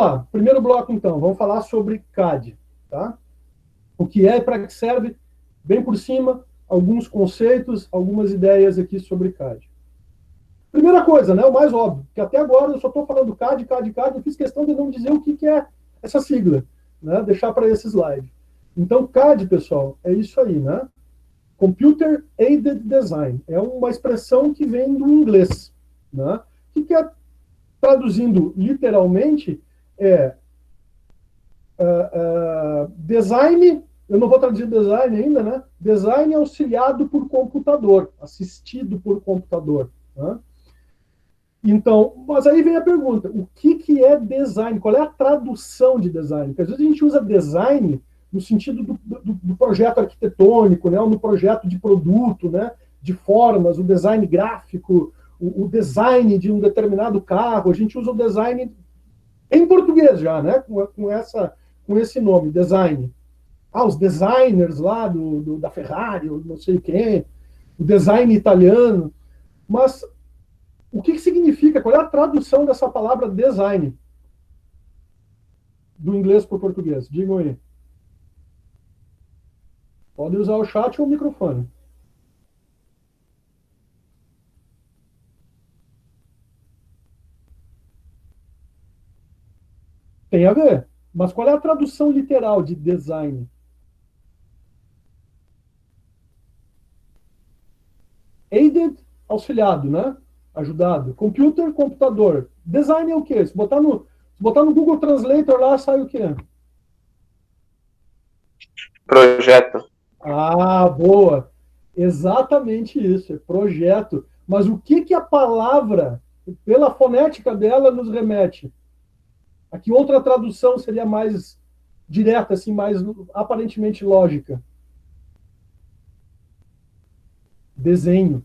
lá, primeiro bloco então, vamos falar sobre CAD, tá? O que é e para que serve, bem por cima, alguns conceitos, algumas ideias aqui sobre CAD. Primeira coisa, né, o mais óbvio, que até agora eu só estou falando CAD, CAD, CAD, eu fiz questão de não dizer o que é essa sigla, né, deixar para esse slide. Então, CAD, pessoal, é isso aí, né? Computer Aided Design. É uma expressão que vem do inglês, né? Que é, traduzindo literalmente, é design, eu não vou traduzir design ainda, né? Design auxiliado por computador, assistido por computador. Né? Então, mas aí vem a pergunta, o que é design? Qual é a tradução de design? Porque às vezes a gente usa design no sentido do projeto arquitetônico, né? Ou no projeto de produto, né? De formas, o design gráfico, o design de um determinado carro. A gente usa o design em português já, né? Com esse nome, design. Ah, os designers lá da Ferrari, não sei quem, o design italiano. Mas o que significa? Qual é a tradução dessa palavra design? Do inglês para o português? Digam aí. Pode usar o chat ou o microfone. Tem a ver. Mas qual é a tradução literal de design? Aided, auxiliado, né? Ajudado. Computer, computador. Design é o quê? Se botar no Google Translator lá, sai o quê? Projeto. Ah, boa. Exatamente isso, é projeto. Mas o que a palavra, pela fonética dela, nos remete? A que outra tradução seria mais direta, assim, mais aparentemente lógica? Desenho.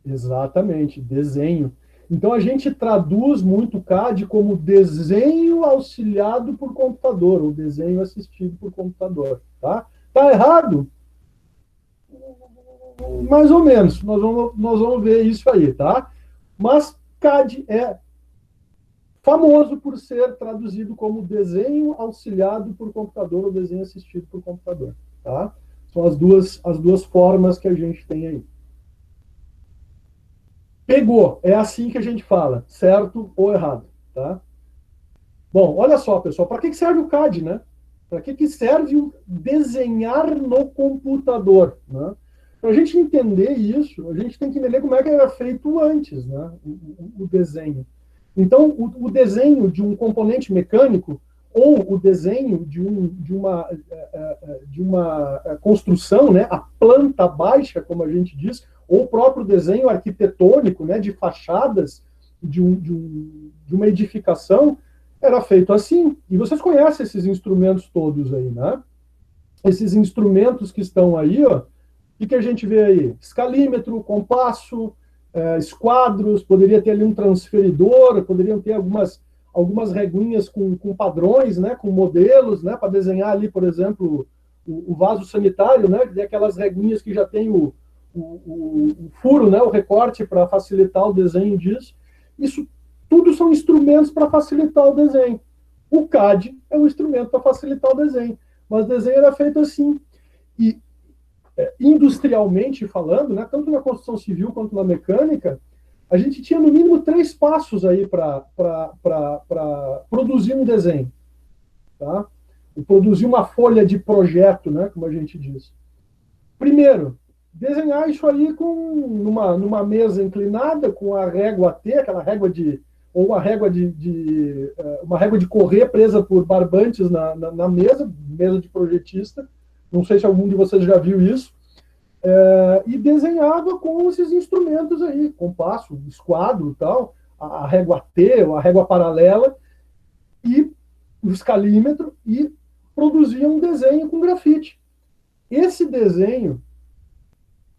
Exatamente, desenho. Então a gente traduz muito CAD como desenho auxiliado por computador, ou desenho assistido por computador. Tá? Tá errado? Mais ou menos. Nós vamos ver isso aí, tá? Mas CAD é famoso por ser traduzido como desenho auxiliado por computador ou desenho assistido por computador, tá? São as duas formas que a gente tem aí. Pegou, é assim que a gente fala, certo ou errado, tá? Bom, olha só, pessoal, para que serve o CAD, né? Para que serve o desenhar no computador, né? Para a gente entender isso, a gente tem que entender como é que era feito antes, né? O desenho. Então, o desenho de um componente mecânico ou o desenho de uma construção, né? A planta baixa, como a gente diz, ou o próprio desenho arquitetônico, né? De fachadas de uma edificação, era feito assim. E vocês conhecem esses instrumentos todos aí, né? Esses instrumentos que estão aí, ó, o que a gente vê aí? Escalímetro, compasso, esquadros, poderia ter ali um transferidor, poderiam ter algumas reguinhas com padrões, né, com modelos, né, para desenhar ali, por exemplo, o vaso sanitário, né, aquelas reguinhas que já tem o furo, né, o recorte para facilitar o desenho disso. Isso tudo são instrumentos para facilitar o desenho. O CAD é um instrumento para facilitar o desenho, mas o desenho era feito assim. E industrialmente falando, né, tanto na construção civil quanto na mecânica, a gente tinha no mínimo 3 passos aí para produzir um desenho. Tá? E produzir uma folha de projeto, né, como a gente diz. Primeiro, desenhar isso aí numa mesa inclinada, com a régua T, aquela régua ou uma régua uma régua de correr presa por barbantes na mesa de projetista. Não sei se algum de vocês já viu isso. E desenhava com esses instrumentos aí, compasso, esquadro, tal, a régua T, ou a régua paralela, e o escalímetro, e produzia um desenho com grafite. Esse desenho,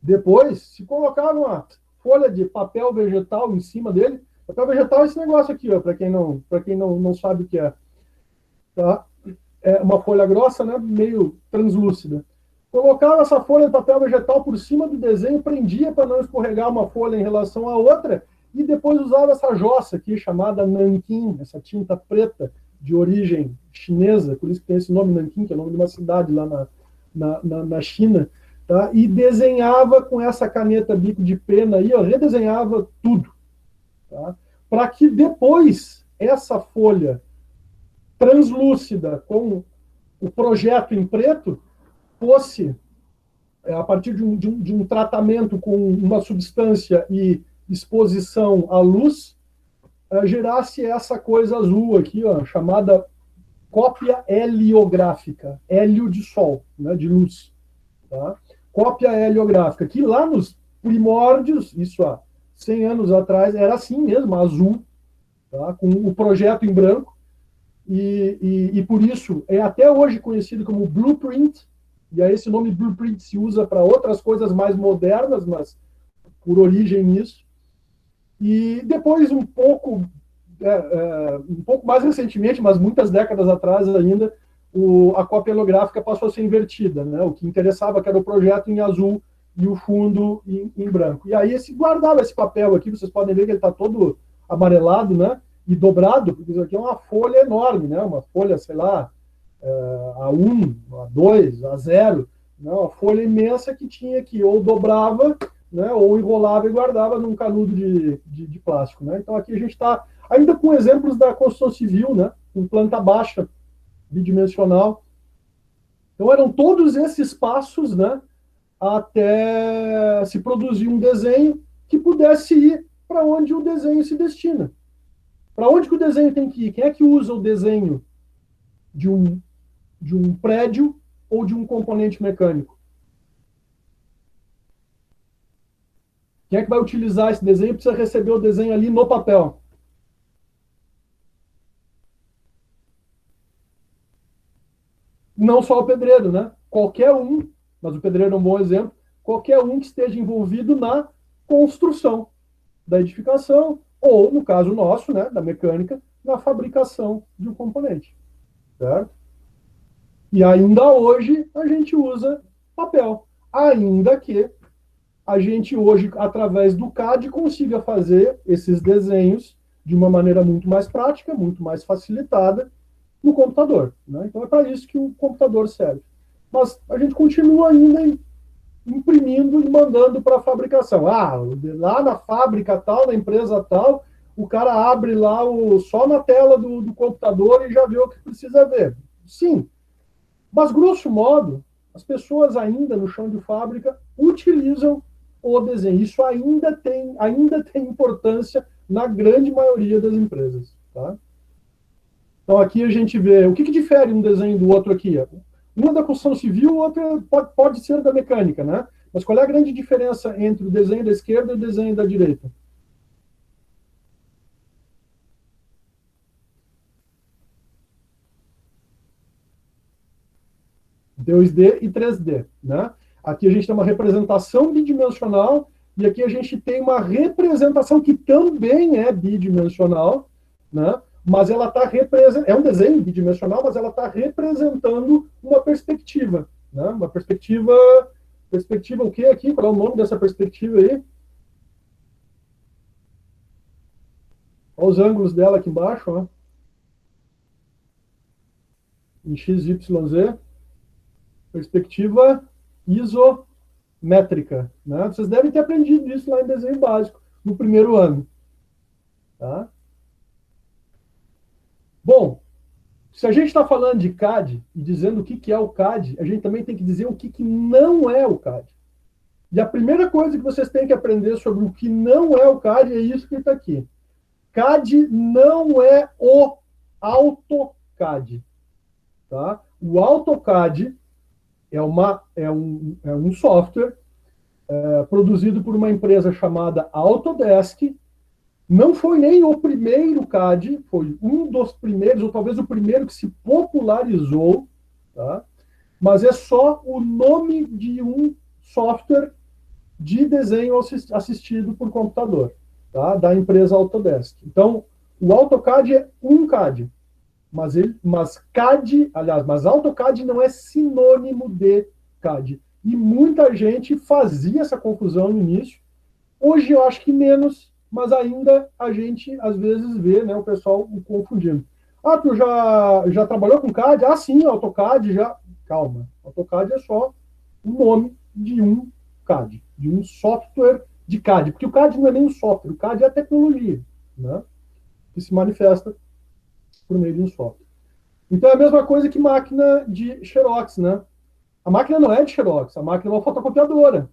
depois, se colocava uma folha de papel vegetal em cima dele. Papel vegetal é esse negócio aqui, para quem não sabe o que é. Tá? É uma folha grossa, né, meio translúcida. Colocava essa folha de papel vegetal por cima do desenho, prendia para não escorregar uma folha em relação à outra, e depois usava essa jossa aqui, chamada nanquim, essa tinta preta de origem chinesa, por isso que tem esse nome Nanquim, que é o nome de uma cidade lá na China, tá? E desenhava com essa caneta bico de pena aí, ó, redesenhava tudo, tá? Para que depois essa folha translúcida com o projeto em preto fosse, a partir de um tratamento com uma substância e exposição à luz, gerasse essa coisa azul aqui, ó, chamada cópia heliográfica, hélio de sol, né, de luz. Tá? Cópia heliográfica, que lá nos primórdios, isso há 100 anos atrás, era assim mesmo, azul, tá? Com o projeto em branco, e por isso é até hoje conhecido como blueprint, e aí esse nome blueprint se usa para outras coisas mais modernas, mas por origem nisso. E depois, um pouco mais recentemente, mas muitas décadas atrás ainda, a cópia holográfica passou a ser invertida, né? O que interessava que era o projeto em azul e o fundo em branco. E aí guardava esse papel aqui, vocês podem ver que ele está todo amarelado, né? E dobrado, porque isso aqui é uma folha enorme, né? Uma folha, sei lá, A1, A2, A0, né? Uma folha imensa que tinha que ou dobrava, né? Ou enrolava e guardava num canudo de plástico, né? Então aqui a gente está ainda com exemplos da construção civil, né? Com planta baixa, bidimensional. Então eram todos esses passos, né? Até se produzir um desenho que pudesse ir para onde o desenho se destina. Para onde que o desenho tem que ir? Quem é que usa o desenho de um prédio ou de um componente mecânico? Quem é que vai utilizar esse desenho precisa receber o desenho ali no papel. Não só o pedreiro, né? Qualquer um, mas o pedreiro é um bom exemplo, qualquer um que esteja envolvido na construção da edificação, ou, no caso nosso, né, da mecânica, na fabricação de um componente. Certo? E ainda hoje a gente usa papel. Ainda que a gente hoje, através do CAD, consiga fazer esses desenhos de uma maneira muito mais prática, muito mais facilitada no computador. Né? Então é para isso que o computador serve. Mas a gente continua ainda imprimindo e mandando para a fabricação. Lá na fábrica tal, na empresa tal, o cara abre lá só na tela do computador e já vê o que precisa ver. Sim, mas grosso modo, as pessoas ainda no chão de fábrica utilizam o desenho. Isso ainda tem importância na grande maioria das empresas. Tá? Então aqui a gente vê o que difere um desenho do outro aqui. Uma da construção civil, outra pode ser da mecânica, né? Mas qual é a grande diferença entre o desenho da esquerda e o desenho da direita? (2D) e 3D, né? Aqui a gente tem uma representação bidimensional e aqui a gente tem uma representação que também é bidimensional, né? Mas ela está representando, é um desenho bidimensional, mas ela está representando uma perspectiva, né? Uma perspectiva o que aqui? Qual é o nome dessa perspectiva aí? Olha os ângulos dela aqui embaixo, ó. Em x, y, z. Perspectiva isométrica, né? Vocês devem ter aprendido isso lá em desenho básico, no primeiro ano. Tá? Bom, se a gente está falando de CAD e dizendo o que é o CAD, a gente também tem que dizer o que não é o CAD. E a primeira coisa que vocês têm que aprender sobre o que não é o CAD é isso que está aqui. CAD não é o AutoCAD. Tá? O AutoCAD é um software produzido por uma empresa chamada Autodesk. Não foi nem o primeiro CAD, foi um dos primeiros, ou talvez o primeiro que se popularizou, tá? Mas é só o nome de um software de desenho assistido por computador, tá? Da empresa Autodesk. Então, o AutoCAD é um CAD, mas AutoCAD não é sinônimo de CAD. E muita gente fazia essa confusão no início. Hoje eu acho que menos, mas ainda a gente, às vezes, vê, né, o pessoal confundindo. Ah, tu já trabalhou com CAD? Ah, sim, AutoCAD já. Calma, AutoCAD é só o nome de um CAD, de um software de CAD, porque o CAD não é nem um software, o CAD é a tecnologia, né, que se manifesta por meio de um software. Então é a mesma coisa que máquina de Xerox, né? A máquina não é de Xerox, a máquina é uma fotocopiadora.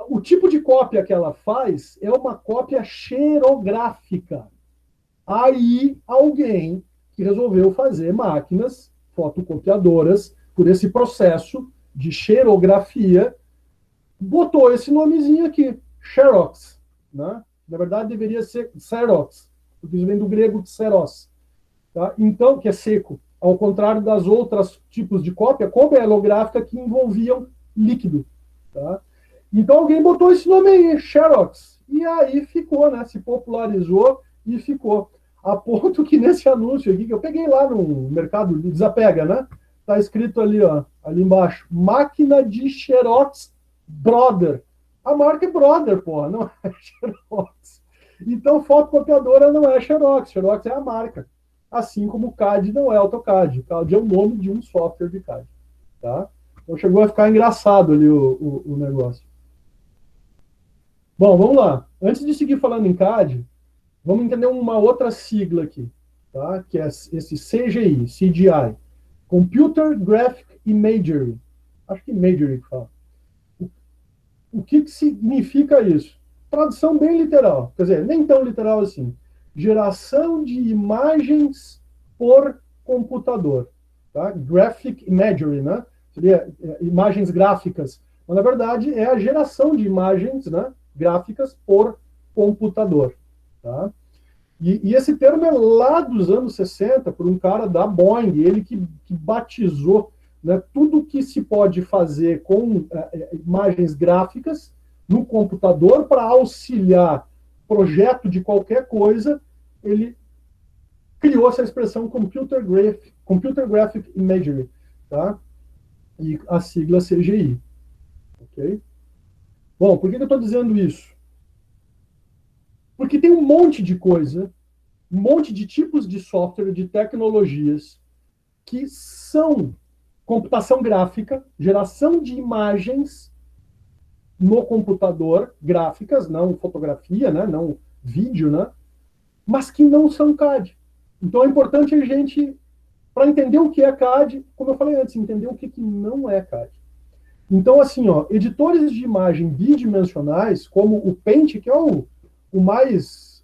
O tipo de cópia que ela faz é uma cópia xerográfica. Aí alguém que resolveu fazer máquinas fotocopiadoras por esse processo de xerografia botou esse nomezinho aqui, Xerox, né? Na verdade deveria ser Xerox, porque isso vem do grego xeros, tá? Então, que é seco, ao contrário das outras tipos de cópia holográfica que envolviam líquido, tá? Então alguém botou esse nome aí, Xerox, e aí ficou, né? Se popularizou e ficou. A ponto que nesse anúncio aqui, que eu peguei lá no Mercado Desapega, né? Tá escrito ali, ó, ali embaixo, máquina de Xerox Brother. A marca é Brother, porra, não é Xerox. Então, fotocopiadora não é Xerox, Xerox é a marca. Assim como o CAD não é AutoCAD. O CAD é o nome de um software de CAD. Tá? Então chegou a ficar engraçado ali o negócio. Bom, vamos lá. Antes de seguir falando em CAD, vamos entender uma outra sigla aqui, tá? Que é esse CGI, CGI. Computer Graphic Imagery. Acho que Imagery que fala. O que significa isso? Tradução bem literal, quer dizer, nem tão literal assim. Geração de imagens por computador. Tá? Graphic Imagery, né? Seria imagens gráficas. Mas, na verdade, é a geração de imagens, né, gráficas por computador. Tá? E esse termo é lá dos anos 60, por um cara da Boeing, ele que batizou, né, tudo que se pode fazer com imagens gráficas no computador para auxiliar projeto de qualquer coisa, ele criou essa expressão Computer Graphic Imagery, tá? E a sigla CGI. Ok? Bom, por que eu estou dizendo isso? Porque tem um monte de coisa, um monte de tipos de software, de tecnologias que são computação gráfica, geração de imagens no computador, gráficas, não fotografia, né, não vídeo, né, mas que não são CAD. Então é importante a gente, para entender o que é CAD, como eu falei antes, entender o que não é CAD. Então, assim, ó, editores de imagem bidimensionais, como o Paint, que é o mais,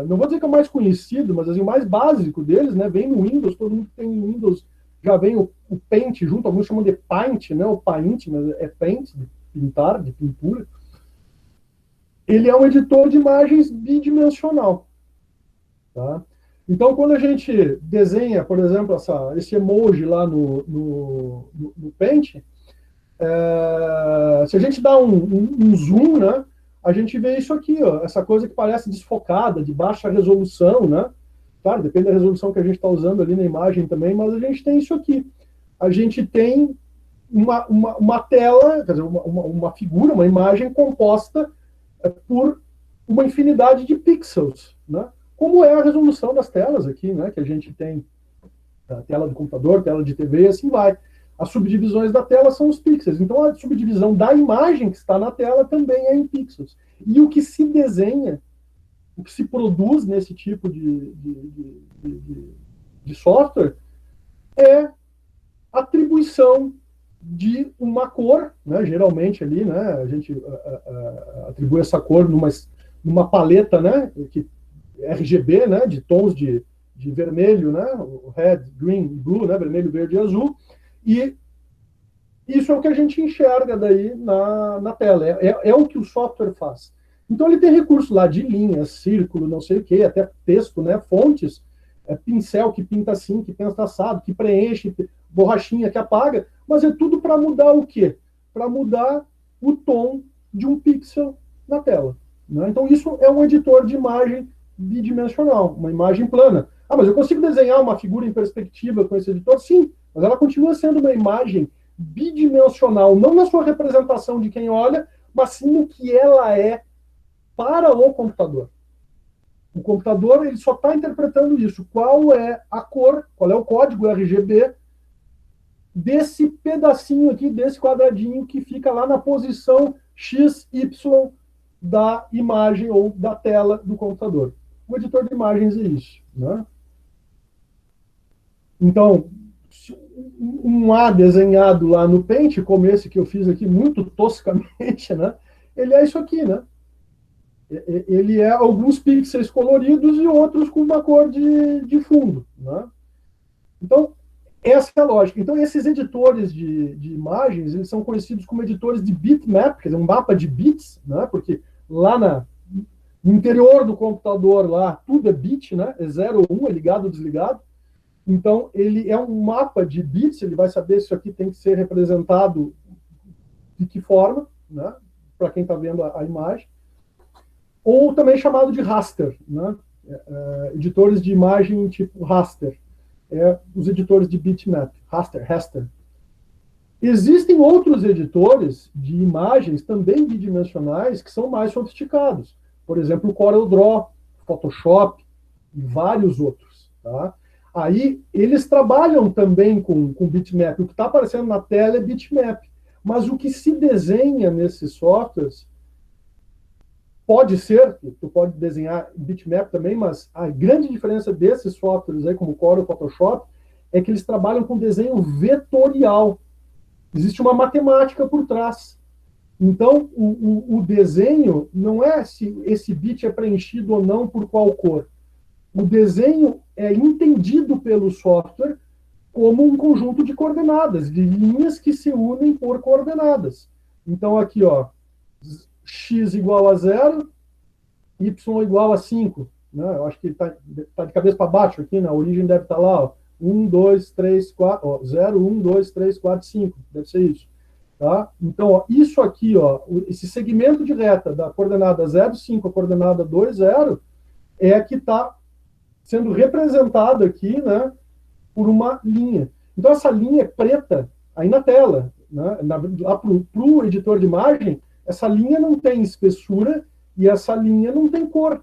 não vou dizer que é o mais conhecido, mas assim, o mais básico deles, né, vem no Windows, todo mundo que tem Windows já vem o Paint junto, alguns chamam de Paint, né, o Paint, mas é Paint, de pintar, de pintura. Ele é um editor de imagens bidimensional. Tá? Então, quando a gente desenha, por exemplo, esse emoji lá no Paint, se a gente dá um zoom, né, a gente vê isso aqui, ó, essa coisa que parece desfocada, de baixa resolução, né? Claro, depende da resolução que a gente está usando ali na imagem também, mas a gente tem isso aqui. A gente tem uma tela, quer dizer, uma figura, uma imagem composta por uma infinidade de pixels, né? Como é a resolução das telas aqui, né? Que a gente tem a tela do computador, tela de TV e assim vai. As subdivisões da tela são os pixels. Então, a subdivisão da imagem que está na tela também é em pixels. E o que se desenha, o que se produz nesse tipo de software é atribuição de uma cor, né? Geralmente ali, né? A gente atribui essa cor numa paleta, né? Que RGB, né? De tons de vermelho, né? O red, green, blue, né? Vermelho, verde e azul. E isso é o que a gente enxerga daí na tela. É o que o software faz. Então ele tem recurso lá de linhas, círculo, não sei o quê, até texto, né? Fontes, pincel que pinta assim, que pinta assado, que preenche, borrachinha que apaga, mas é tudo para mudar o quê? Para mudar o tom de um pixel na tela. Né? Então isso é um editor de imagem bidimensional, uma imagem plana. Ah, mas eu consigo desenhar uma figura em perspectiva com esse editor? Sim, mas ela continua sendo uma imagem bidimensional, não na sua representação de quem olha, mas sim no que ela é para o computador. O computador ele só está interpretando isso. Qual é a cor, qual é o código RGB desse pedacinho aqui, desse quadradinho que fica lá na posição XY da imagem ou da tela do computador. O editor de imagens é isso, né? Então, um A desenhado lá no Paint, como esse que eu fiz aqui muito toscamente, né? Ele é isso aqui, né? Ele é alguns pixels coloridos e outros com uma cor de fundo, né? Então, essa é a lógica. Então, esses editores de imagens, eles são conhecidos como editores de bitmap, quer dizer, um mapa de bits, né? Porque lá no interior do computador, lá, tudo é bit, né? É 0 ou 1, é ligado ou desligado. Então, ele é um mapa de bits, ele vai saber se isso aqui tem que ser representado de que forma, né? Para quem está vendo a imagem. Ou também chamado de raster, né? Editores de imagem tipo raster. Os editores de bitmap, raster. Existem outros editores de imagens também bidimensionais que são mais sofisticados. Por exemplo, o CorelDRAW, Photoshop e vários outros. Tá? Aí eles trabalham também com bitmap. O que está aparecendo na tela é bitmap. Mas o que se desenha nesses softwares pode ser, tu pode desenhar bitmap também, mas a grande diferença desses softwares aí, como o Corel, Photoshop, é que eles trabalham com desenho vetorial. Existe uma matemática por trás. Então, o desenho não é se esse bit é preenchido ou não por qual cor. O desenho é entendido pelo software como um conjunto de coordenadas, de linhas que se unem por coordenadas. Então, aqui, ó, x igual a 0, y igual a 5. Né? Eu acho que está de cabeça para baixo aqui, na origem deve estar lá, ó, 1, 2, 3, 4, ó, 0, 1, 2, 3, 4, 5. Deve ser isso. Tá? Então, ó, isso aqui, ó, esse segmento de reta da coordenada 0, 5 a coordenada 2, 0, é a que está sendo representada aqui, né, por uma linha. Então, essa linha é preta aí na tela. Né? Lá para o editor de imagem, essa linha não tem espessura e essa linha não tem cor.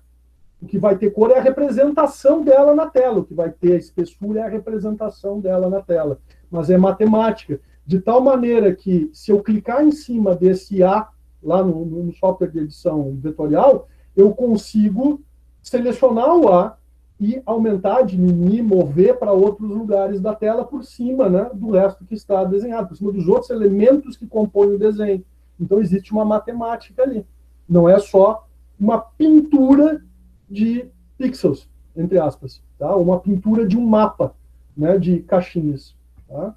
O que vai ter cor é a representação dela na tela. O que vai ter espessura é a representação dela na tela. Mas é matemática. De tal maneira que, se eu clicar em cima desse A, lá no software de edição vetorial, eu consigo selecionar o A e aumentar, diminuir, mover para outros lugares da tela por cima, né, do resto que está desenhado, por cima dos outros elementos que compõem o desenho. Então, existe uma matemática ali. Não é só uma pintura de pixels, entre aspas, tá? Uma pintura de um mapa, né, de caixinhas. Tá?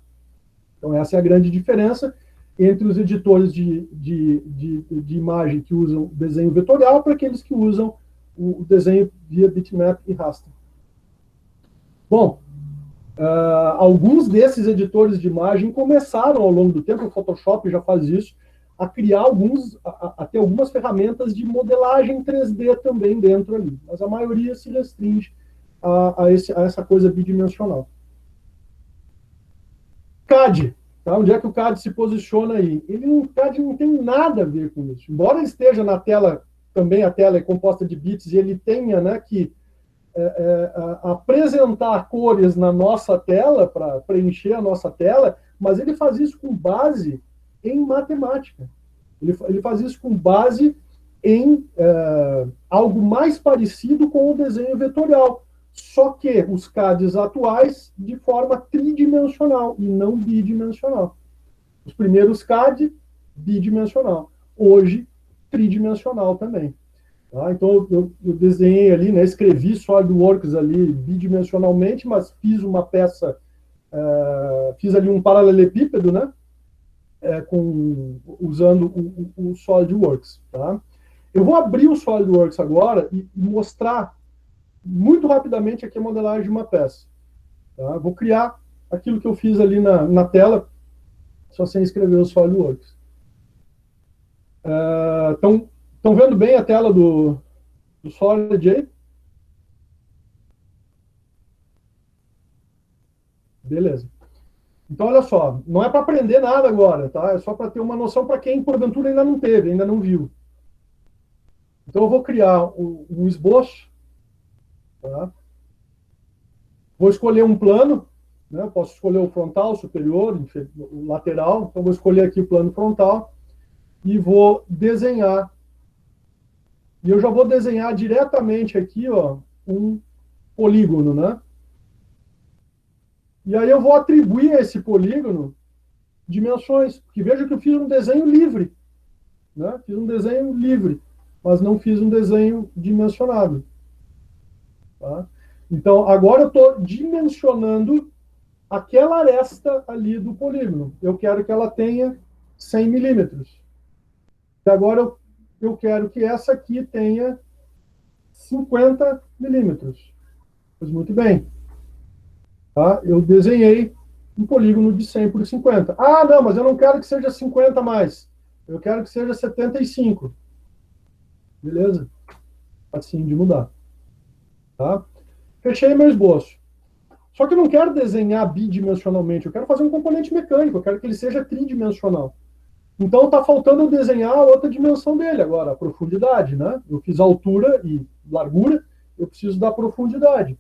Então, essa é a grande diferença entre os editores de imagem que usam desenho vetorial para aqueles que usam o desenho via bitmap e raster. Bom, alguns desses editores de imagem começaram ao longo do tempo, o Photoshop já faz isso, a criar ter algumas ferramentas de modelagem 3D também dentro ali. Mas a maioria se restringe a essa coisa bidimensional. CAD. Tá? Onde é que o CAD se posiciona aí? O CAD não tem nada a ver com isso. Embora ele esteja na tela, também a tela é composta de bits, e ele tenha, né, que apresentar cores na nossa tela, para preencher a nossa tela, mas ele faz isso com base em matemática. Ele faz isso com base em algo mais parecido com o desenho vetorial. Só que os CADs atuais de forma tridimensional e não bidimensional. Os primeiros CAD, bidimensional. Hoje, tridimensional também. Tá? Então, eu desenhei ali, né, escrevi SolidWorks ali bidimensionalmente, mas fiz uma peça, fiz ali um paralelepípedo, né, usando o SolidWorks. Tá? Eu vou abrir o SolidWorks agora e mostrar muito rapidamente aqui a modelagem de uma peça. Tá? Vou criar aquilo que eu fiz ali na tela, só sem escrever o SolidWorks. Estão vendo bem a tela do Solid aí? Beleza. Então, olha só, não é para aprender nada agora, tá? É só para ter uma noção para quem, porventura, ainda não teve, ainda não viu. Então eu vou criar um esboço, tá? Vou escolher um plano, né? Posso escolher o frontal, o superior, o lateral. Então vou escolher aqui o plano frontal e vou desenhar. E eu já vou desenhar diretamente aqui, ó, um polígono, né? E aí eu vou atribuir a esse polígono dimensões, porque veja que eu fiz um desenho livre, né? Fiz um desenho livre, mas não fiz um desenho dimensionado. Tá? Então, agora eu estou dimensionando aquela aresta ali do polígono. Eu quero que ela tenha 100 milímetros. E agora eu quero que essa aqui tenha 50 milímetros. Pois muito bem. Tá? Eu desenhei um polígono de 100 por 50. Ah, não, mas eu não quero que seja 50 mais. Eu quero que seja 75. Beleza? Assim de mudar. Tá? Fechei meu esboço. Só que eu não quero desenhar bidimensionalmente, eu quero fazer um componente mecânico, eu quero que ele seja tridimensional. Então está faltando eu desenhar a outra dimensão dele agora, a profundidade, né? Eu fiz altura e largura, eu preciso da profundidade.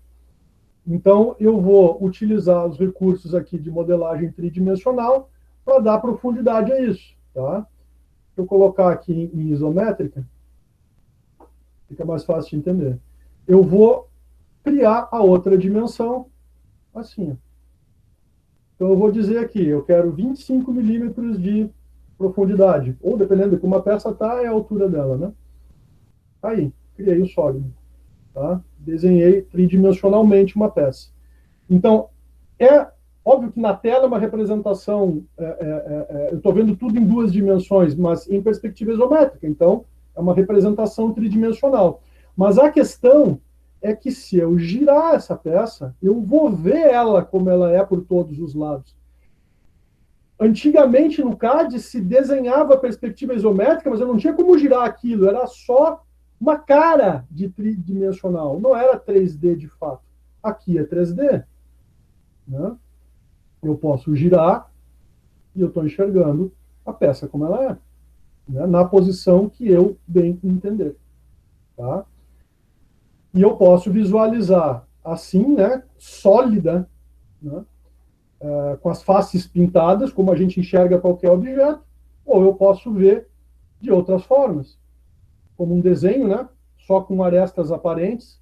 Então eu vou utilizar os recursos aqui de modelagem tridimensional para dar profundidade a isso, tá? Se eu colocar aqui em isométrica, fica mais fácil de entender. Eu vou criar a outra dimensão assim. Então eu vou dizer aqui, eu quero 25 milímetros de profundidade, ou dependendo de como a peça está, é a altura dela, né? Aí, criei o sólido, tá? Desenhei tridimensionalmente uma peça. Então, é óbvio que na tela é uma representação, eu estou vendo tudo em duas dimensões, mas em perspectiva isométrica, então é uma representação tridimensional. Mas a questão é que se eu girar essa peça, eu vou ver ela como ela é por todos os lados. Antigamente, no CAD, se desenhava a perspectiva isométrica, mas eu não tinha como girar aquilo, era só uma cara de tridimensional, não era 3D de fato. Aqui é 3D. Né? Eu posso girar e eu estou enxergando a peça como ela é, né? Na posição que eu bem entender. Tá? E eu posso visualizar assim, né, sólida, né, com as faces pintadas, como a gente enxerga qualquer objeto, ou eu posso ver de outras formas, como um desenho, né, só com arestas aparentes,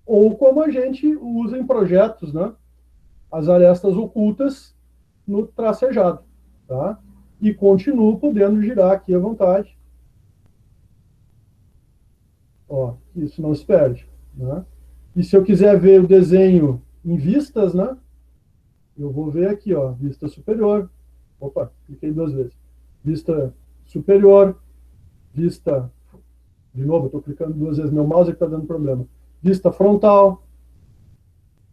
ou como a gente usa em projetos, né, as arestas ocultas no tracejado. Tá? E continuo podendo girar aqui à vontade. Ó, isso não se perde. Né? E se eu quiser ver o desenho em vistas, né? Eu vou ver aqui, ó, vista superior. Opa, cliquei duas vezes. Vista superior, vista... De novo, eu estou clicando duas vezes meu mouse e está dando problema. Vista frontal,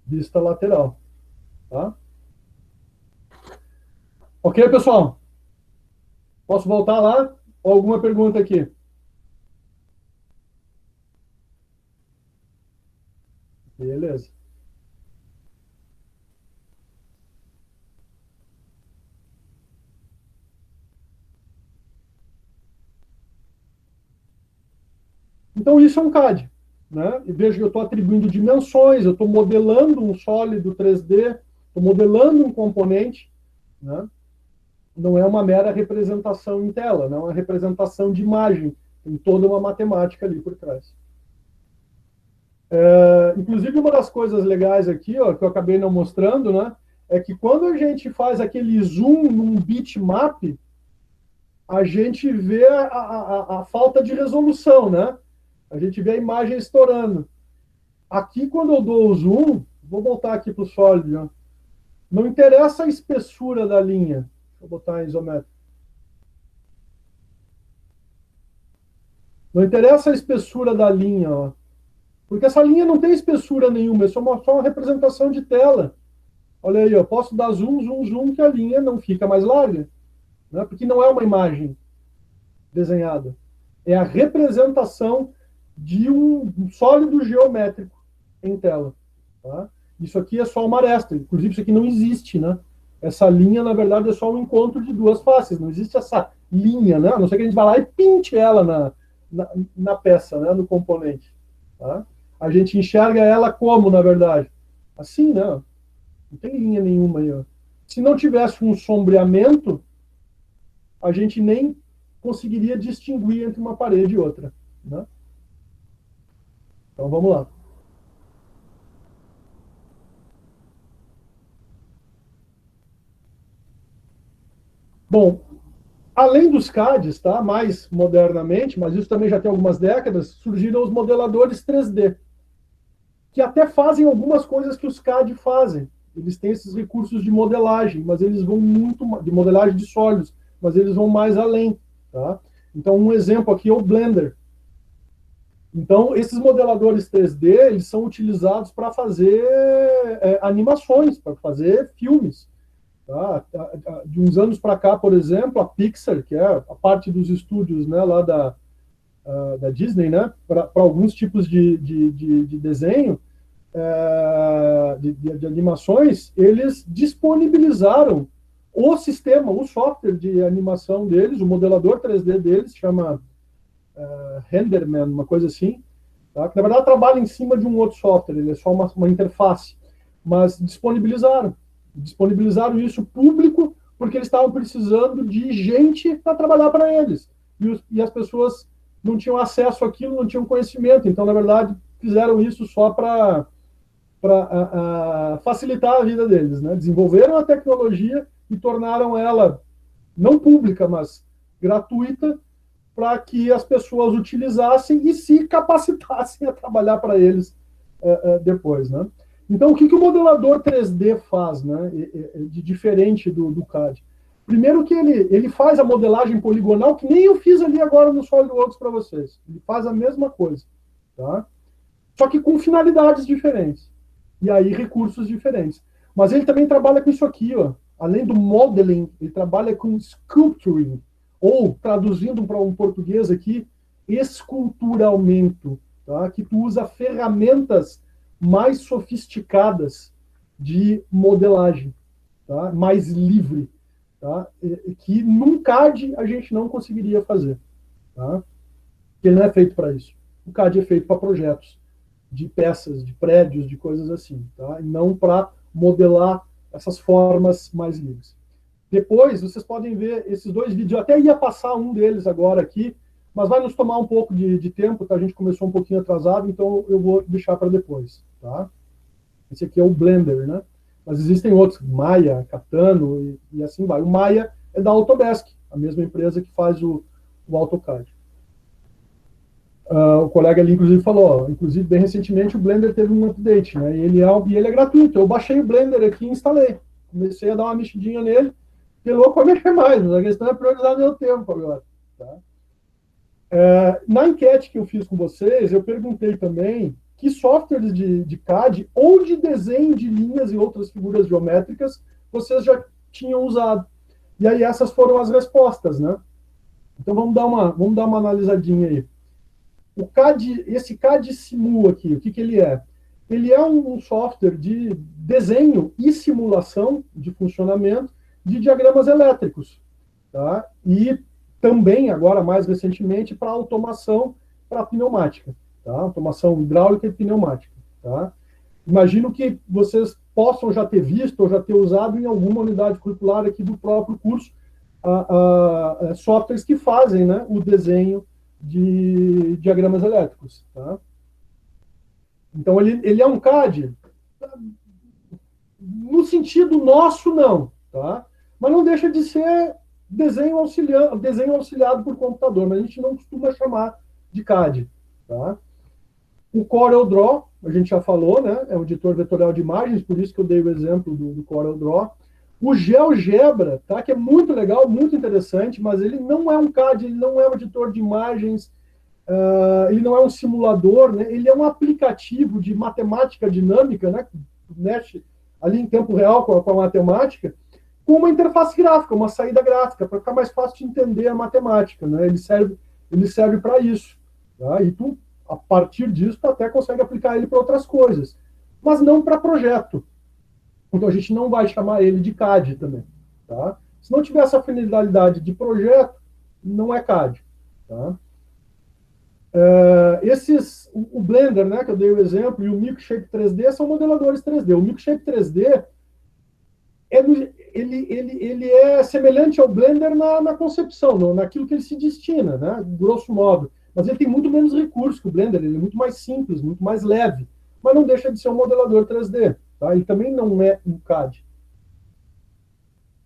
vista lateral. Tá? Ok, pessoal? Posso voltar lá? Ou alguma pergunta aqui? Beleza. Então, isso é um CAD. Né? E veja que eu estou atribuindo dimensões, eu estou modelando um sólido 3D, estou modelando um componente. Né? Não é uma mera representação em tela, não é uma representação de imagem. Tem toda uma matemática ali por trás. Inclusive, uma das coisas legais aqui, ó, que eu acabei não mostrando, né, é que quando a gente faz aquele zoom num bitmap, a gente vê a falta de resolução, né? A gente vê a imagem estourando. Aqui, quando eu dou o zoom, vou voltar aqui para o sólido, ó, não interessa a espessura da linha. Vou botar em isométrico. Não interessa a espessura da linha, ó. Porque essa linha não tem espessura nenhuma, é só uma representação de tela. Olha aí, eu posso dar zoom, zoom, zoom, que a linha não fica mais larga. Né? Porque não é uma imagem desenhada. É a representação de um sólido geométrico em tela. Tá? Isso aqui é só uma aresta. Inclusive, isso aqui não existe. Né? Essa linha, na verdade, é só um encontro de duas faces. Não existe essa linha, né? A não ser que a gente vá lá e pinte ela na peça, né, no componente. Tá? A gente enxerga ela como, na verdade? Assim, né? Não tem linha nenhuma aí. Ó. Se não tivesse um sombreamento, a gente nem conseguiria distinguir entre uma parede e outra. Né? Então vamos lá. Bom, além dos CADs, tá? Mais modernamente, mas isso também já tem algumas décadas, surgiram os modeladores 3D, que até fazem algumas coisas que os CAD fazem. Eles têm esses recursos de modelagem, mas eles vão muito de modelagem de sólidos, mas eles vão mais além, tá? Então, um exemplo aqui é o Blender. Então, esses modeladores 3D, eles são utilizados para fazer animações, para fazer filmes. Tá? De uns anos para cá, por exemplo, a Pixar, que é a parte dos estúdios, né, lá da Disney, né, para alguns tipos de desenho, de animações, eles disponibilizaram o sistema, o software de animação deles, o modelador 3D deles, chama Renderman, uma coisa assim, tá? Que na verdade trabalha em cima de um outro software, ele é só uma interface, mas disponibilizaram isso público porque eles estavam precisando de gente para trabalhar para eles, e as pessoas não tinham acesso àquilo, não tinham conhecimento, então na verdade fizeram isso só para facilitar a vida deles, né? Desenvolveram a tecnologia e tornaram ela não pública, mas gratuita, para que as pessoas utilizassem e se capacitassem a trabalhar para eles depois, né? Então, o que o modelador 3D faz, né, de diferente do CAD? Primeiro que ele faz a modelagem poligonal, que nem eu fiz ali agora no SolidWorks para vocês. Ele faz a mesma coisa, tá? Só que com finalidades diferentes. E aí recursos diferentes. Mas ele também trabalha com isso aqui, ó. Além do modeling, ele trabalha com sculpturing, ou, traduzindo para um português aqui, esculturamento, tá? Que tu usa ferramentas mais sofisticadas de modelagem, tá? Mais livre, tá? Que num CAD a gente não conseguiria fazer, tá? Porque ele não é feito para isso. O CAD é feito para projetos de peças, de prédios, de coisas assim, tá? E não para modelar essas formas mais livres. Depois, vocês podem ver esses dois vídeos. Eu até ia passar um deles agora aqui, mas vai nos tomar um pouco de tempo, tá? A gente começou um pouquinho atrasado, então eu vou deixar para depois, tá? Esse aqui é o Blender, né? Mas existem outros, Maya, Katano e assim vai. O Maya é da Autodesk, a mesma empresa que faz o AutoCAD. O colega ali, inclusive, falou, inclusive, bem recentemente, o Blender teve um update, né? E ele é gratuito. Eu baixei o Blender aqui e instalei. Comecei a dar uma mexidinha nele, que louco para mexer mais, mas a questão é priorizar meu tempo agora. Tá? Na enquete que eu fiz com vocês, eu perguntei também que softwares de CAD ou de desenho de linhas e outras figuras geométricas vocês já tinham usado. E aí essas foram as respostas, né? Então vamos dar uma analisadinha aí. Esse CAD Simu aqui, o que ele é? Ele é um software de desenho e simulação de funcionamento de diagramas elétricos, tá? E também, agora mais recentemente, para automação para pneumática, tá? Automação hidráulica e pneumática, tá? Imagino que vocês possam já ter visto ou já ter usado em alguma unidade curricular aqui do próprio curso softwares que fazem, né, o desenho de diagramas elétricos, tá? Então, ele é um CAD, no sentido nosso, não, tá? Mas não deixa de ser desenho auxiliado por computador, mas a gente não costuma chamar de CAD, tá? O CorelDRAW, a gente já falou, né? É um editor vetorial de imagens, por isso que eu dei o exemplo do CorelDRAW. O GeoGebra, tá? Que é muito legal, muito interessante, mas ele não é um CAD, ele não é um editor de imagens, ele não é um simulador, né? Ele é um aplicativo de matemática dinâmica, né? Mexe ali em tempo real com a matemática, com uma interface gráfica, uma saída gráfica, para ficar mais fácil de entender a matemática, né? Ele serve para isso, tá? E tu, a partir disso, tu até consegue aplicar ele para outras coisas, mas não para projeto. Então a gente não vai chamar ele de CAD também, tá? Se não tiver essa finalidade de projeto, não é CAD, tá? O Blender, né, que eu dei o exemplo, e o Milkshape 3D são modeladores 3D. O Milkshape 3D ele é semelhante ao Blender na concepção, naquilo que ele se destina, né, grosso modo. Mas ele tem muito menos recursos que o Blender, ele é muito mais simples, muito mais leve, mas não deixa de ser um modelador 3D. Tá? Ele também não é um CAD.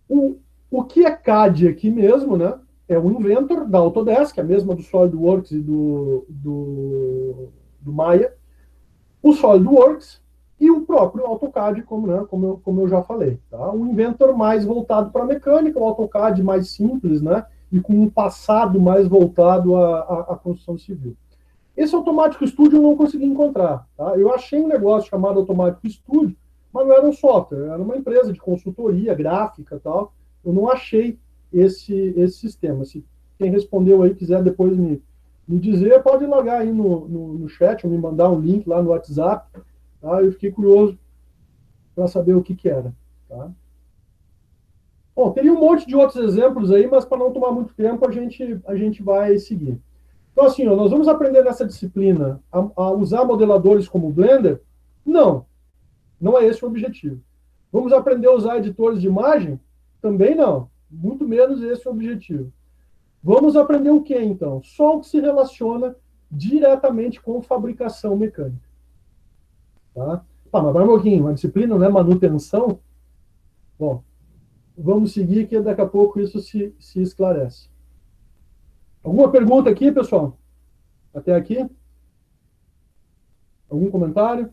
O que é CAD aqui mesmo, né, é o Inventor da Autodesk, a mesma do SolidWorks e do Maya, o SolidWorks e o próprio AutoCAD, como eu já falei. Tá? O Inventor mais voltado para a mecânica, o AutoCAD mais simples, né, e com um passado mais voltado à construção civil. Esse Automático Studio eu não consegui encontrar. Tá? Eu achei um negócio chamado Automático Studio, mas não era um software, era uma empresa de consultoria gráfica e tal. Eu não achei esse sistema. Se quem respondeu aí quiser depois me dizer, pode logar aí no chat ou me mandar um link lá no WhatsApp. Tá? Eu fiquei curioso para saber o que era. Tá? Bom, teria um monte de outros exemplos aí, mas para não tomar muito tempo, a gente vai seguir. Então, assim, nós vamos aprender nessa disciplina a usar modeladores como o Blender? Não, não é esse o objetivo. Vamos aprender a usar editores de imagem? Também não, muito menos esse é o objetivo. Vamos aprender o que, então? Só o que se relaciona diretamente com fabricação mecânica. Tá? Mas vai um pouquinho, a disciplina não é manutenção? Bom, vamos seguir que daqui a pouco isso se esclarece. Alguma pergunta aqui, pessoal? Até aqui? Algum comentário?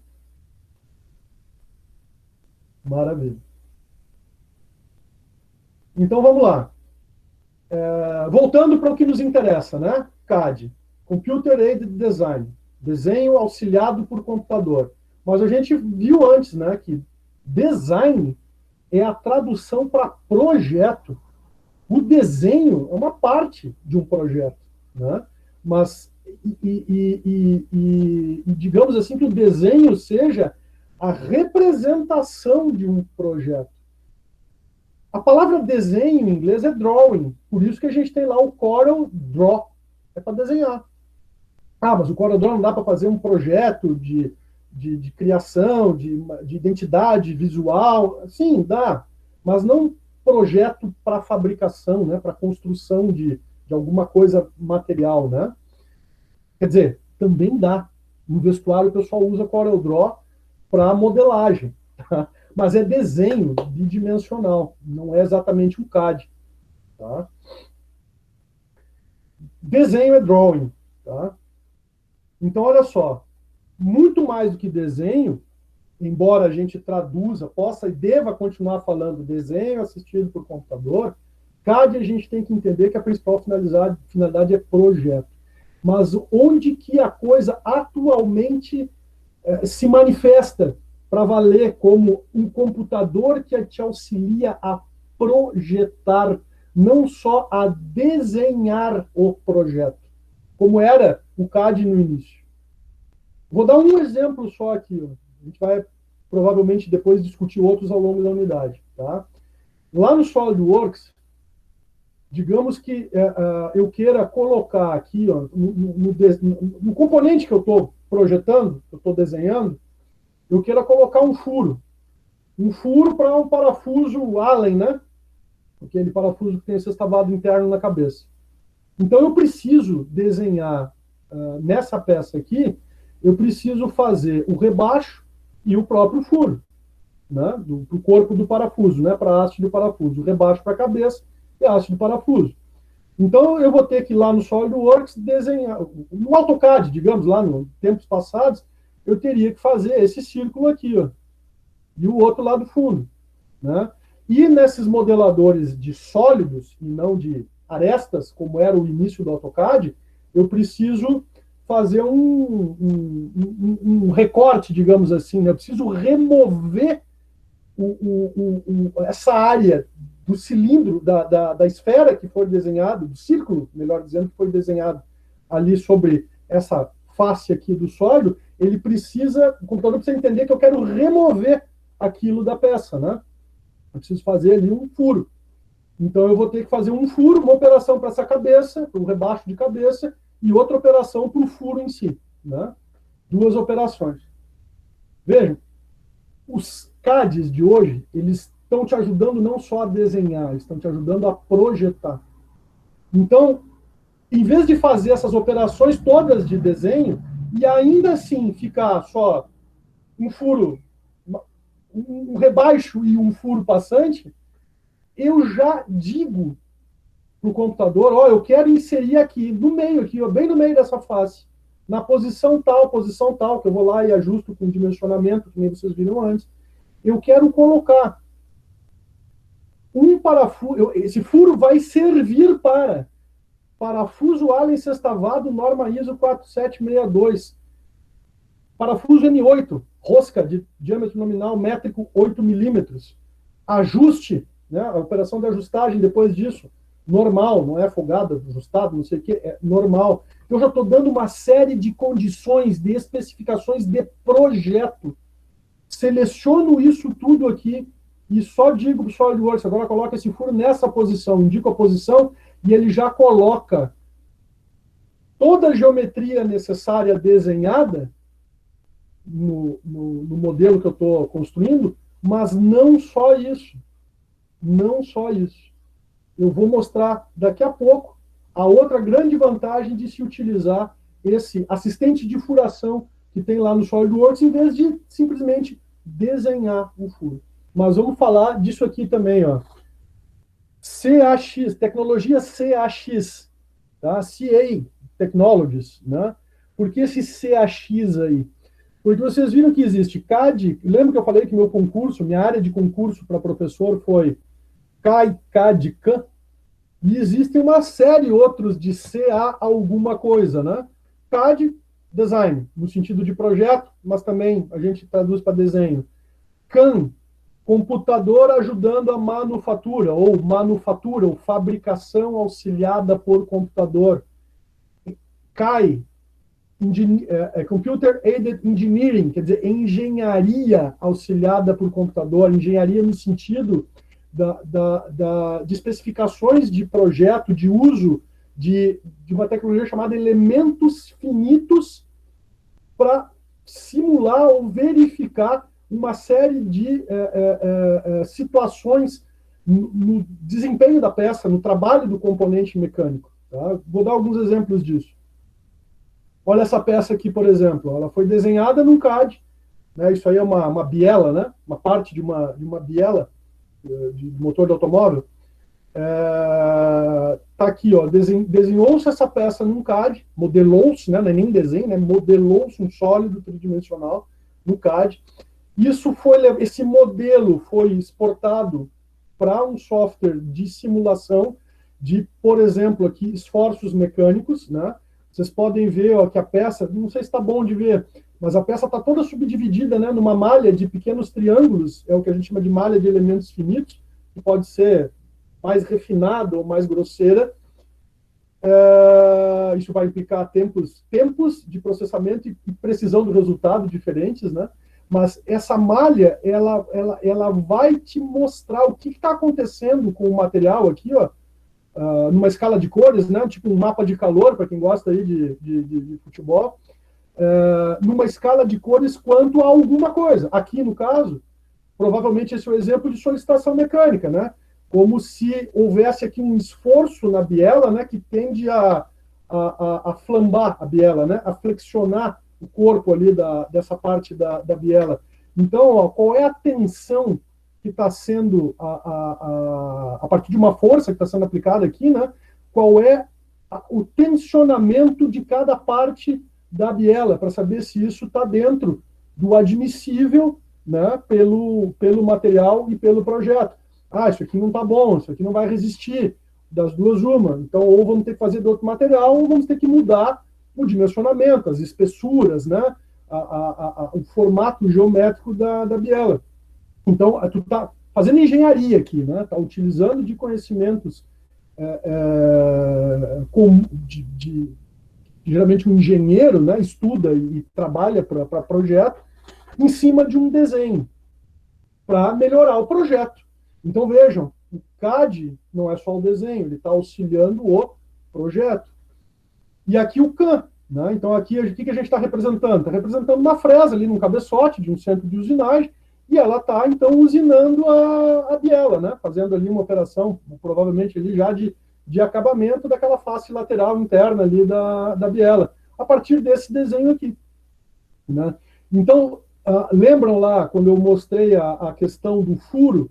Maravilha. Então, vamos lá. Voltando para o que nos interessa, né? CAD, Computer Aided Design, desenho auxiliado por computador. Mas a gente viu antes, né, que design é a tradução para projeto. O desenho é uma parte de um projeto, né? Mas, digamos assim, que o desenho seja a representação de um projeto. A palavra desenho em inglês é drawing, por isso que a gente tem lá o Corel Draw, é para desenhar. Mas o Corel Draw não dá para fazer um projeto de criação, de identidade visual? Sim, dá, mas não projeto para fabricação, né, para construção de alguma coisa material, né? Quer dizer, também dá. No vestuário o pessoal usa Corel Draw para modelagem, tá? Mas é desenho bidimensional, não é exatamente um CAD. Tá? Desenho é drawing. Tá? Então, olha só, muito mais do que desenho, embora a gente traduza, possa e deva continuar falando desenho assistido por computador, CAD a gente tem que entender que a principal finalidade é projeto. Mas onde que a coisa atualmente se manifesta para valer como um computador que te auxilia a projetar, não só a desenhar o projeto, como era o CAD no início. Vou dar um exemplo só aqui. A gente vai provavelmente depois discutir outros ao longo da unidade. Tá? Lá no SolidWorks, digamos que eu queira colocar aqui, no componente que eu estou projetando, que eu estou desenhando, eu queira colocar um furo. Um furo para um parafuso Allen, né? Aquele parafuso que tem esse sextavado interno na cabeça. Então, eu preciso desenhar nessa peça aqui, eu preciso fazer o rebaixo e o próprio furo, né? Do corpo do parafuso, né? Para a haste do parafuso. O rebaixo para a cabeça e a haste do parafuso. Então, eu vou ter que ir lá no SolidWorks desenhar, no AutoCAD, digamos, lá nos tempos passados, eu teria que fazer esse círculo aqui, ó, e o outro lá do fundo, né? E nesses modeladores de sólidos, e não de arestas, como era o início do AutoCAD, eu preciso fazer um recorte, digamos assim, né? Eu preciso remover essa área do cilindro, da esfera que foi desenhado, do círculo, melhor dizendo, que foi desenhado ali sobre essa face aqui do sólido, o computador precisa entender que eu quero remover aquilo da peça, né? Eu preciso fazer ali um furo. Então eu vou ter que fazer um furo, uma operação para essa cabeça, para o rebaixo de cabeça, e outra operação para o furo em si, né? Duas operações. Vejam, os CADs de hoje, eles estão te ajudando não só a desenhar, eles estão te ajudando a projetar. Então, em vez de fazer essas operações todas de desenho, e ainda assim ficar só um furo, um rebaixo e um furo passante, eu já digo para o computador, ó, eu quero inserir aqui, no meio, aqui, ó, bem no meio dessa face, na posição tal, que eu vou lá e ajusto com dimensionamento, que nem vocês viram antes. Eu quero colocar um parafuso, esse furo vai servir para parafuso Allen sextavado, norma ISO 4762, parafuso N8, rosca de diâmetro nominal métrico 8 milímetros, ajuste, né, a operação de ajustagem depois disso, normal, não é folgado, ajustado, não sei o que, é normal. Eu já estou dando uma série de condições, de especificações de projeto. Seleciono isso tudo aqui e só digo para o SolidWorks, agora coloca esse furo nessa posição, indico a posição e ele já coloca toda a geometria necessária desenhada no modelo que eu estou construindo, mas não só isso. Não só isso. Eu vou mostrar daqui a pouco a outra grande vantagem de se utilizar esse assistente de furação que tem lá no SolidWorks, em vez de simplesmente desenhar um furo. Mas vamos falar disso aqui também, ó. CAX, tecnologia CAX, tá? CA Technologies, né? Por que esse CAX aí? Porque vocês viram que existe CAD, lembra que eu falei que meu concurso, minha área de concurso para professor foi CAI, CAD, CAM, e existem uma série outros de CA alguma coisa, né? CAD, design, no sentido de projeto, mas também a gente traduz para desenho. CAM, computador ajudando a manufatura, ou fabricação auxiliada por computador. CAI, Computer Aided Engineering, quer dizer, engenharia auxiliada por computador, engenharia no sentido de especificações de projeto, de uso de uma tecnologia chamada elementos finitos para simular ou verificar uma série de situações no desempenho da peça, no trabalho do componente mecânico. Tá? Vou dar alguns exemplos disso. Olha essa peça aqui, por exemplo. Ela foi desenhada num CAD. Né? Isso aí é uma biela, né? Uma parte de uma biela de motor de automóvel. Tá aqui, ó. Desenhou-se essa peça num CAD, modelou-se, né? Não é nem desenho, né? Modelou-se um sólido tridimensional no CAD. Esse modelo foi exportado para um software de simulação de, por exemplo, aqui, esforços mecânicos, né? Vocês podem ver, ó, que a peça, não sei se está bom de ver, mas a peça está toda subdividida, né, numa malha de pequenos triângulos, é o que a gente chama de malha de elementos finitos, que pode ser mais refinada ou mais grosseira. Isso vai implicar tempos de processamento e precisão do resultado diferentes, né? Mas essa malha, ela vai te mostrar o que está acontecendo com o material aqui, ó, numa escala de cores, né? Tipo um mapa de calor, para quem gosta aí de futebol, numa escala de cores quanto a alguma coisa. Aqui, no caso, provavelmente esse é o exemplo de solicitação mecânica, né? Como se houvesse aqui um esforço na biela, né, que tende a flambar a biela, né? A flexionar o corpo ali dessa parte da biela. Então, ó, qual é a tensão que está sendo, a partir de uma força que está sendo aplicada aqui, né? Qual é o tensionamento de cada parte da biela, para saber se isso está dentro do admissível, né, pelo material e pelo projeto. Isso aqui não está bom, isso aqui não vai resistir, das duas uma. Então, ou vamos ter que fazer de outro material, ou vamos ter que mudar o dimensionamento, as espessuras, né, o formato geométrico da biela. Então, tu está fazendo engenharia aqui, né? Está utilizando de conhecimentos geralmente um engenheiro, né, estuda e trabalha para projeto em cima de um desenho para melhorar o projeto. Então, vejam, o CAD não é só o desenho, ele está auxiliando o projeto. e aqui o CAN. Né? Então, aqui, o que a gente está representando? Está representando uma fresa ali num cabeçote de um centro de usinagem, e ela está, então, usinando a biela, né? Fazendo ali uma operação, provavelmente ali já de acabamento daquela face lateral interna ali da biela, a partir desse desenho aqui. Né? Então, lembram lá, quando eu mostrei a questão do furo,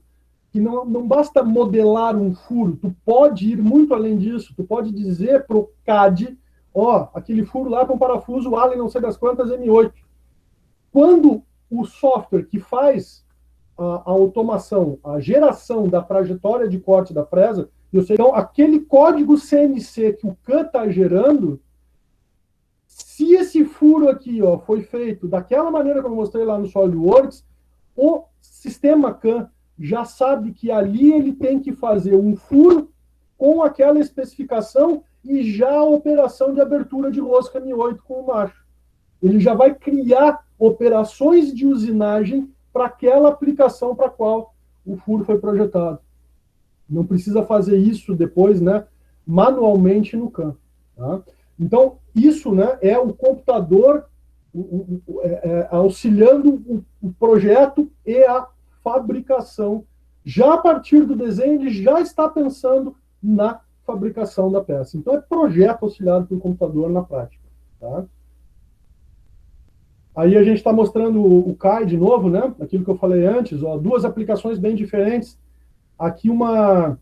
que não basta modelar um furo, tu pode ir muito além disso, tu pode dizer para o CAD, aquele furo lá com parafuso Allen não sei das quantas M8. Quando o software que faz a automação, a geração da trajetória de corte da fresa, então aquele código CNC que o CAN está gerando, se esse furo aqui foi feito daquela maneira que eu mostrei lá no SolidWorks, o sistema CAN já sabe que ali ele tem que fazer um furo com aquela especificação e já a operação de abertura de rosca M8 com o macho. Ele já vai criar operações de usinagem para aquela aplicação para a qual o furo foi projetado. Não precisa fazer isso depois, né, manualmente no CAN. Tá? Então, isso, né, é o computador auxiliando o projeto e a fabricação. Já a partir do desenho, ele já está pensando na fabricação da peça. Então, é projeto auxiliado pelo computador na prática. Tá? Aí a gente está mostrando o CAI de novo, né? Aquilo que eu falei antes, duas aplicações bem diferentes. Aqui uma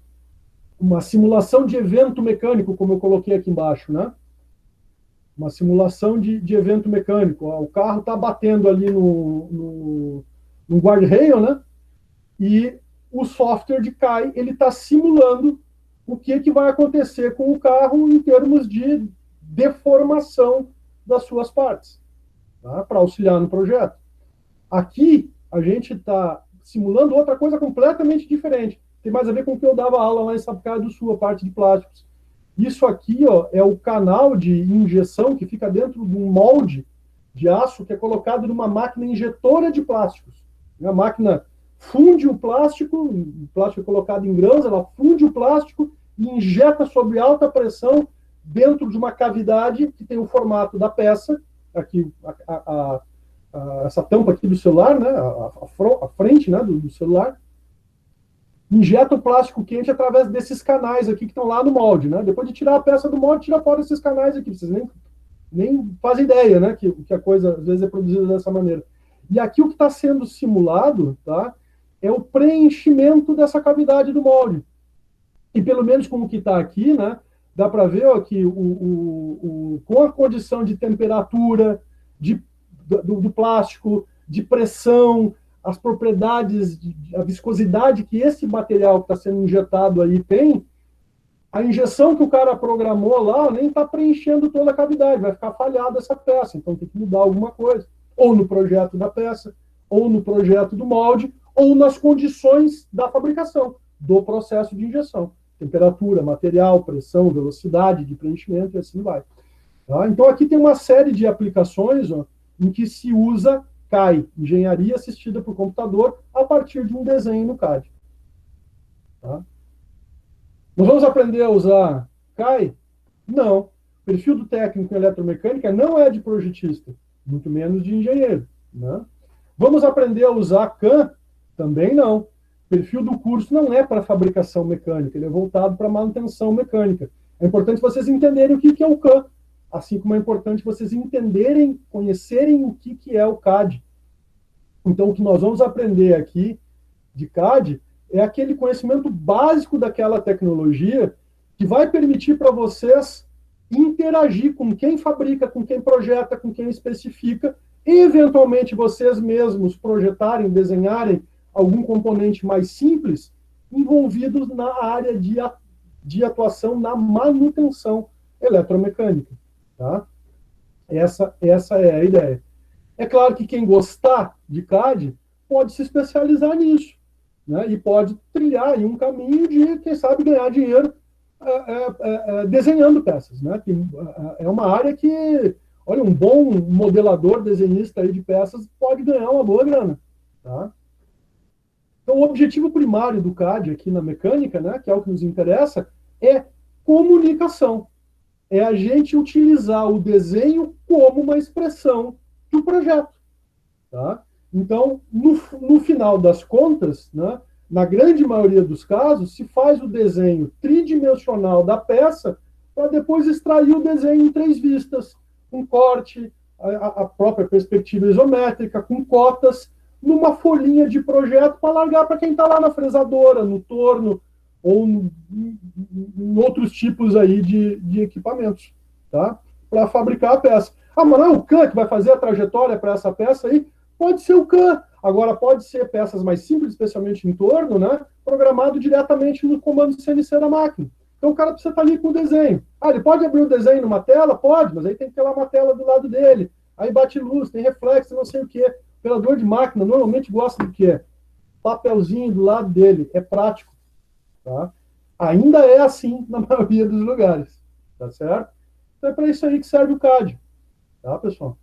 simulação de evento mecânico, como eu coloquei aqui embaixo, né? Uma simulação de evento mecânico. O carro está batendo ali no guardrail, né? E o software de CAI ele está simulando o que vai acontecer com o carro em termos de deformação das suas partes, tá? Para auxiliar no projeto. Aqui, a gente está simulando outra coisa completamente diferente. Tem mais a ver com o que eu dava aula lá em Sapucaia do Sul, a parte de plásticos. Isso aqui é o canal de injeção que fica dentro de um molde de aço que é colocado numa máquina injetora de plásticos. A máquina funde o plástico é colocado em grãos, ela funde o plástico e injeta sob alta pressão dentro de uma cavidade que tem o formato da peça, aqui essa tampa aqui do celular, né, a frente, né, do celular, injeta o plástico quente através desses canais aqui que estão lá no molde, né? Depois de tirar a peça do molde, tira fora esses canais aqui, vocês nem fazem ideia, né, que a coisa às vezes é produzida dessa maneira. E aqui o que está sendo simulado, tá, é o preenchimento dessa cavidade do molde. E pelo menos como que está aqui, né, dá para ver que com a condição de temperatura, do plástico, de pressão, as propriedades, a viscosidade que esse material que está sendo injetado aí tem, a injeção que o cara programou lá nem está preenchendo toda a cavidade, vai ficar falhada essa peça, então tem que mudar alguma coisa, ou no projeto da peça, ou no projeto do molde, ou nas condições da fabricação, do processo de injeção. Temperatura, material, pressão, velocidade de preenchimento e assim vai. Tá? Então aqui tem uma série de aplicações em que se usa CAI, engenharia assistida por computador, a partir de um desenho no CAD. Tá? Nós vamos aprender a usar CAI? Não. O perfil do técnico em eletromecânica não é de projetista, muito menos de engenheiro. Né? Vamos aprender a usar CAM? Também não. O perfil do curso não é para fabricação mecânica, ele é voltado para manutenção mecânica. É importante vocês entenderem o que é o CAM, assim como é importante vocês entenderem, conhecerem o que é o CAD. Então, o que nós vamos aprender aqui de CAD é aquele conhecimento básico daquela tecnologia que vai permitir para vocês interagir com quem fabrica, com quem projeta, com quem especifica, e, eventualmente, vocês mesmos projetarem, desenharem algum componente mais simples envolvidos na área de atuação na manutenção eletromecânica. Tá? Essa é a ideia. É claro que quem gostar de CAD pode se especializar nisso, né? E pode trilhar em um caminho de, quem sabe, ganhar dinheiro desenhando peças. Né? Que, é uma área que, olha, um bom modelador, desenhista aí de peças pode ganhar uma boa grana. Tá? Então, o objetivo primário do CAD aqui na mecânica, né, que é o que nos interessa, é comunicação. é a gente utilizar o desenho como uma expressão do projeto. Tá? Então, no final das contas, né, na grande maioria dos casos, se faz o desenho tridimensional da peça para depois extrair o desenho em 3 vistas, com corte, a própria perspectiva isométrica, com cotas, numa folhinha de projeto para largar para quem está lá na fresadora, no torno, ou em outros tipos aí de equipamentos, tá? Para fabricar a peça. Ah, mas não é o CAM que vai fazer a trajetória para essa peça aí? Pode ser o CAM. Agora, pode ser peças mais simples, especialmente em torno, né? Programado diretamente no comando CNC da máquina. Então, o cara precisa estar ali com o desenho. Ah, ele pode abrir o desenho numa tela? Pode, mas aí tem que ter lá uma tela do lado dele. Aí bate luz, tem reflexo, não sei o quê. O operador de máquina normalmente gosta do quê? Papelzinho do lado dele. É prático. Tá? Ainda é assim na maioria dos lugares. Tá certo? Então, é para isso aí que serve o CAD. Tá, pessoal?